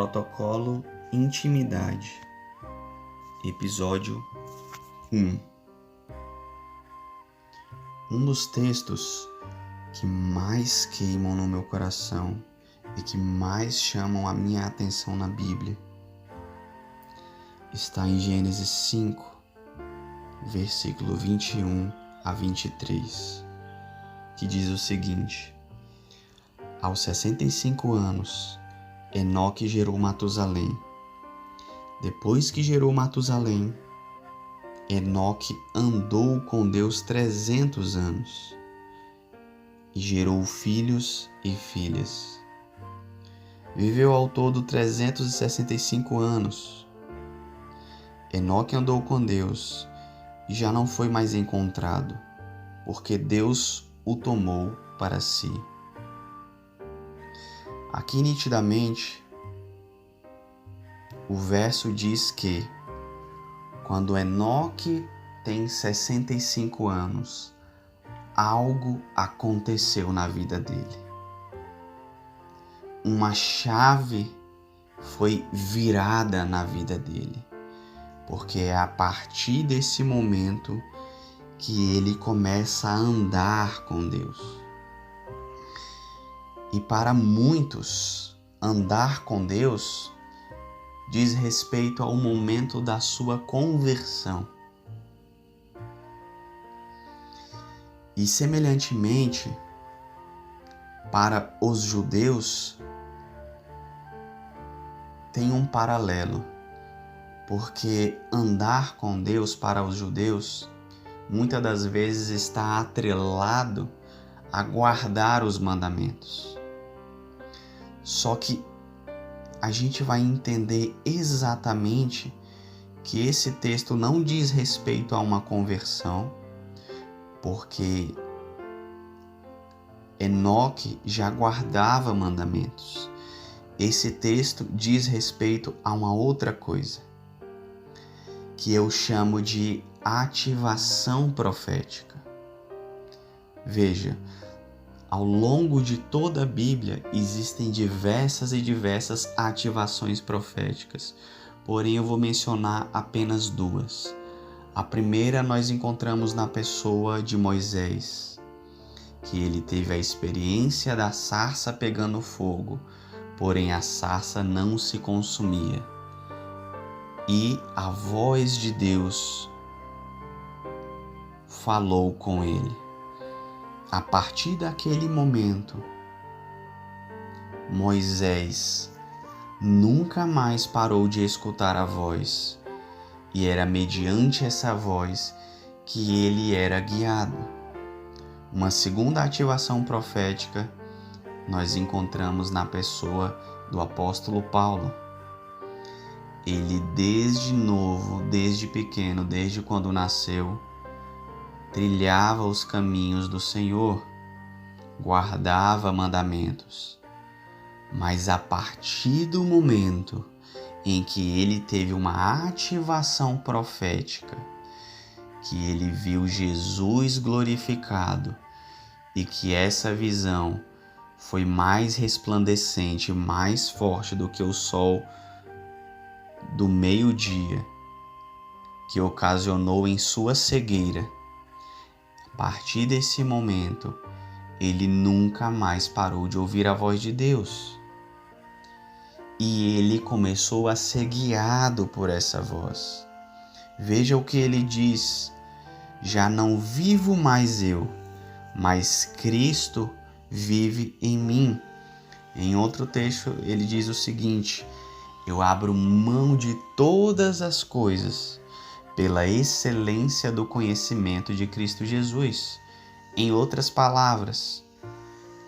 Protocolo Intimidade, Episódio 1. Um dos textos que mais queimam no meu coração e que mais chamam a minha atenção na Bíblia está em Gênesis 5, versículo 21 a 23, que diz o seguinte: Aos 65 anos, Enoque gerou Matusalém. Depois que gerou Matusalém, Enoque andou com Deus 300 anos e gerou filhos e filhas. Viveu ao todo 365 anos. Enoque andou com Deus e já não foi mais encontrado, porque Deus o tomou para si. Aqui nitidamente, o verso diz que quando Enoque tem 65 anos, algo aconteceu na vida dele. Uma chave foi virada na vida dele, porque é a partir desse momento que ele começa a andar com Deus. E para muitos, andar com Deus diz respeito ao momento da sua conversão. E semelhantemente, para os judeus, tem um paralelo, porque andar com Deus para os judeus muitas das vezes está atrelado a guardar os mandamentos. Só que a gente vai entender exatamente que esse texto não diz respeito a uma conversão, porque Enoque já guardava mandamentos. Esse texto diz respeito a uma outra coisa, que eu chamo de ativação profética. Veja, ao longo de toda a Bíblia existem diversas ativações proféticas, porém eu vou mencionar apenas duas. A primeira nós encontramos na pessoa de Moisés, que ele teve a experiência da sarça pegando fogo, porém a sarça não se consumia. E a voz de Deus falou com ele. A partir daquele momento, Moisés nunca mais parou de escutar a voz, e era mediante essa voz que ele era guiado. Uma segunda ativação profética nós encontramos na pessoa do apóstolo Paulo. Ele desde novo, desde pequeno, desde quando nasceu, trilhava os caminhos do Senhor, guardava mandamentos. Mas a partir do momento em que ele teve uma ativação profética, que ele viu Jesus glorificado e que essa visão foi mais resplandecente, mais forte do que o sol do meio-dia, que ocasionou em sua cegueira. A partir desse momento, ele nunca mais parou de ouvir a voz de Deus. E ele começou a ser guiado por essa voz. Veja o que ele diz: já não vivo mais eu, mas Cristo vive em mim. Em outro texto, ele diz o seguinte: eu abro mão de todas as coisas pela excelência do conhecimento de Cristo Jesus. Em outras palavras,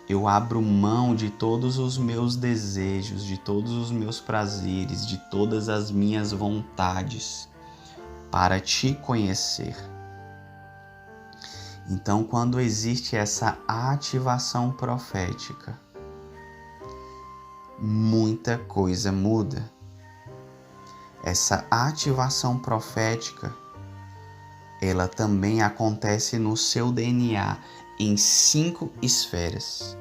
eu abro mão de todos os meus desejos, de todos os meus prazeres, de todas as minhas vontades, para te conhecer. Então, quando existe essa ativação profética, muita coisa muda. Essa ativação profética, ela também acontece no seu DNA em 5 esferas.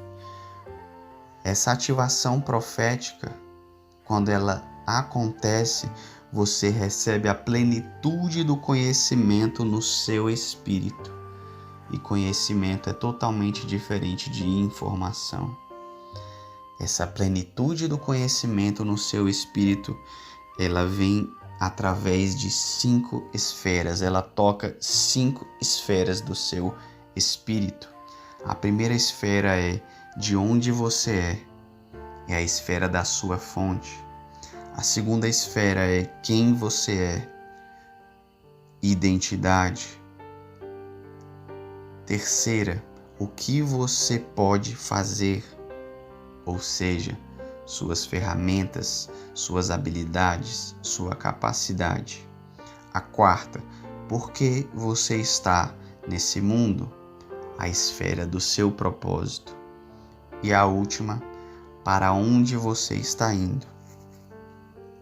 Essa ativação profética quando ela acontece, você recebe a plenitude do conhecimento no seu espírito. E conhecimento é totalmente diferente de informação. Essa plenitude do conhecimento no seu espírito, ela vem através de 5 esferas. Ela toca 5 esferas do seu espírito. A primeira esfera é de onde você é a esfera da sua fonte. A segunda esfera é quem você é, identidade. Terceira, o que você pode fazer, ou seja, suas ferramentas, suas habilidades, sua capacidade. A quarta, por que você está nesse mundo, a esfera do seu propósito. E a última, para onde você está indo,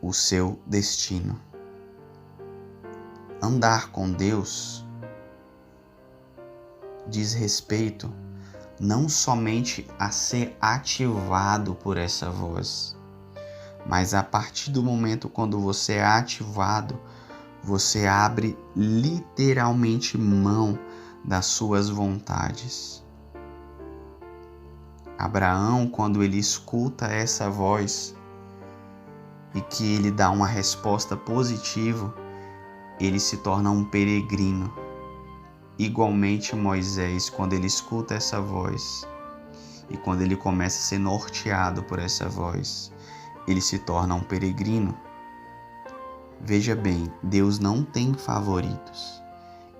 o seu destino. Andar com Deus diz respeito não somente a ser ativado por essa voz, mas a partir do momento quando você é ativado, você abre literalmente mão das suas vontades. Abraão, quando ele escuta essa voz e que ele dá uma resposta positiva, ele se torna um peregrino. Igualmente Moisés, quando ele escuta essa voz e quando ele começa a ser norteado por essa voz, ele se torna um peregrino. Veja bem, Deus não tem favoritos,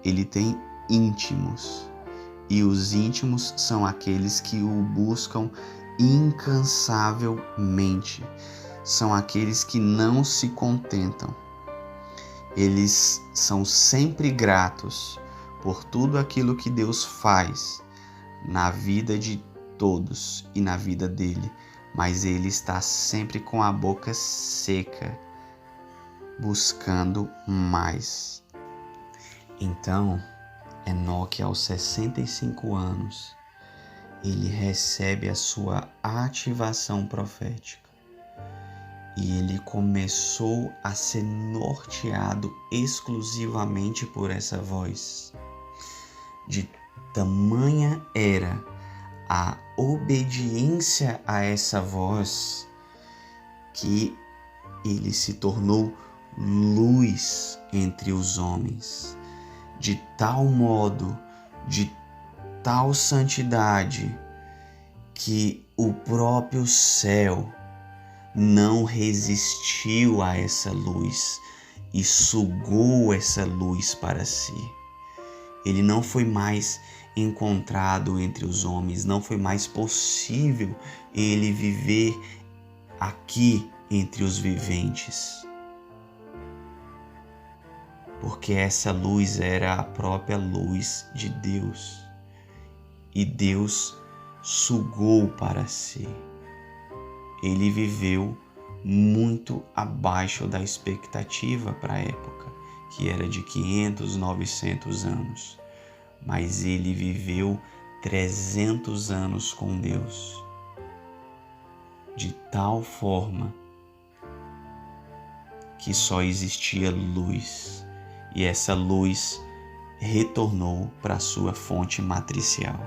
ele tem íntimos. E os íntimos são aqueles que o buscam incansavelmente. São aqueles que não se contentam. Eles são sempre gratos por tudo aquilo que Deus faz na vida de todos e na vida dele. Mas ele está sempre com a boca seca, buscando mais. Então, Enoque, aos 65 anos, ele recebe a sua ativação profética e ele começou a ser norteado exclusivamente por essa voz. De tamanha era a obediência a essa voz que ele se tornou luz entre os homens. De tal modo, de tal santidade, que o próprio céu não resistiu a essa luz e sugou essa luz para si. Ele não foi mais encontrado entre os homens, não foi mais possível ele viver aqui entre os viventes. Porque essa luz era a própria luz de Deus. E Deus sugou para si. Ele viveu muito abaixo da expectativa para a época, que era de 500, 900 anos. Mas ele viveu 300 anos com Deus. De tal forma que só existia luz. E essa luz retornou para sua fonte matricial.